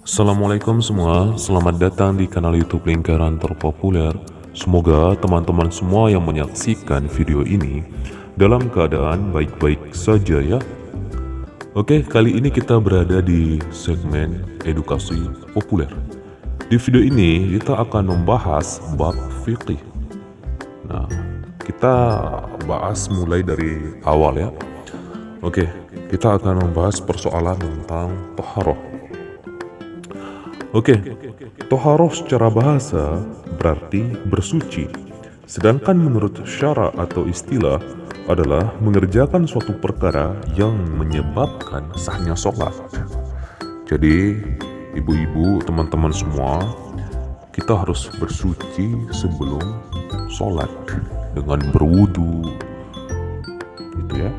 Assalamualaikum semua, selamat datang di kanal YouTube Lingkaran Terpopuler. Semoga teman-teman semua yang menyaksikan video ini dalam keadaan baik-baik saja ya. Oke, kali ini kita berada di segmen edukasi populer. Di video ini kita akan membahas bab fikih. Nah, kita bahas mulai dari awal ya. Oke, kita akan membahas persoalan tentang toharoh. Oke, toharoh secara bahasa berarti bersuci. Sedangkan menurut syara atau istilah adalah mengerjakan suatu perkara yang menyebabkan sahnya sholat. Jadi, ibu-ibu, teman-teman semua, kita harus bersuci sebelum sholat dengan berwudu. Gitu ya.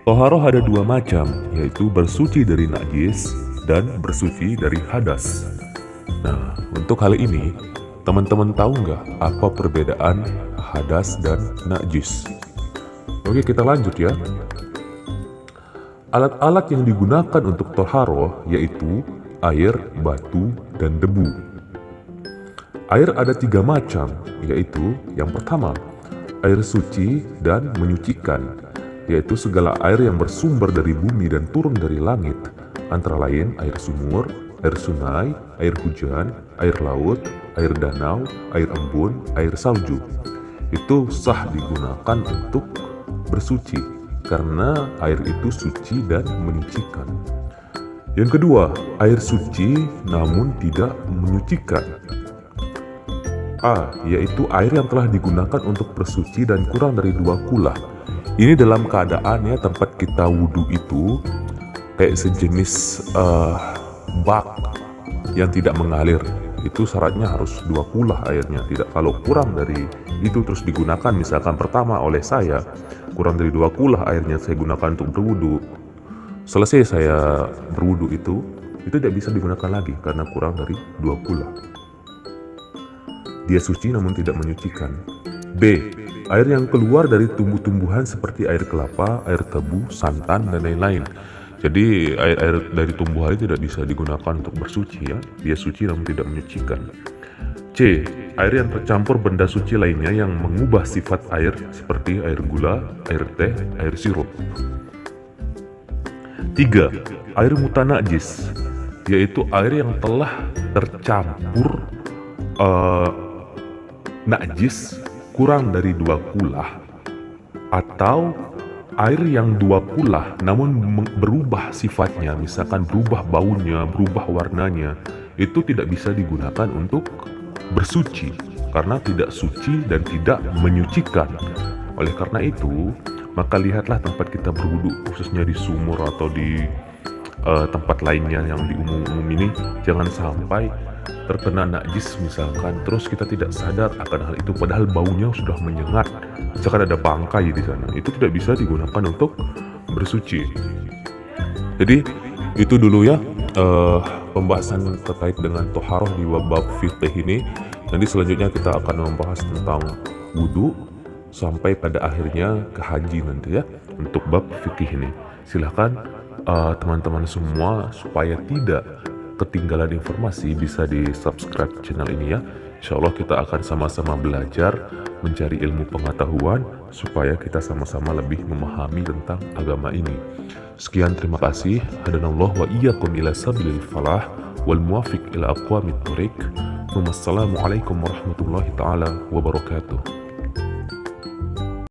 Toharoh ada dua macam, yaitu bersuci dari najis dan bersuci dari hadas. Nah, untuk hal ini, teman-teman tahu nggak apa perbedaan hadas dan najis? Oke, kita lanjut ya. Alat-alat yang digunakan untuk toharoh yaitu air, batu, dan debu. Air ada tiga macam, yaitu yang pertama, air suci dan menyucikan, yaitu segala air yang bersumber dari bumi dan turun dari langit, antara lain air sumur, air sungai, air hujan, air laut, air danau, air embun, air salju. Itu sah digunakan untuk bersuci, karena air itu suci dan menyucikan. Yang kedua, air suci namun tidak menyucikan. A, yaitu air yang telah digunakan untuk bersuci dan kurang dari 2 kula. Ini dalam keadaannya tempat kita wudhu itu kayak sejenis bak yang tidak mengalir. Itu syaratnya harus 2 kula airnya. Tidak, kalau kurang dari itu terus digunakan, misalkan pertama oleh saya kurang dari 2 kula airnya saya gunakan untuk berwudu, selesai saya berwudu itu tidak bisa digunakan lagi karena kurang dari 2 kula. Dia suci namun tidak menyucikan. B, air yang keluar dari tumbuh-tumbuhan seperti air kelapa, air tebu, santan, dan lain-lain. Jadi air dari tumbuhan tidak bisa digunakan untuk bersuci ya. Dia suci namun tidak menyucikan. C, air yang tercampur benda suci lainnya yang mengubah sifat air seperti air gula, air teh, air sirup. 3, air mutanajis, yaitu air yang telah tercampur najis kurang dari 2 kula, atau air yang 2 kula namun berubah sifatnya, misalkan berubah baunya, berubah warnanya, itu tidak bisa digunakan untuk bersuci karena tidak suci dan tidak menyucikan. Oleh karena itu, maka lihatlah tempat kita berwudu, khususnya di sumur atau di tempat lainnya yang di umum-umum ini, jangan sampai terkena najis misalkan, terus kita tidak sadar akan hal itu, padahal baunya sudah menyengat. Misalkan ada bangkai di sana, itu tidak bisa digunakan untuk bersuci. Jadi itu dulu ya pembahasan terkait dengan toharoh di bab fikih ini. Nanti selanjutnya kita akan membahas tentang wudu sampai pada akhirnya ke haji nanti ya untuk bab fikih ini. Silahkan teman-teman semua supaya tidak ketinggalan informasi bisa di subscribe channel ini ya. Insya Allah kita akan sama-sama belajar mencari ilmu pengetahuan supaya kita sama-sama lebih memahami tentang agama ini. Sekian, terima kasih. Hadanallah wa iyyakum ila sabilil falah wal muwafiq ila aqwamit thoriq. Wassalamualaikum warahmatullahi taala wabarakatuh.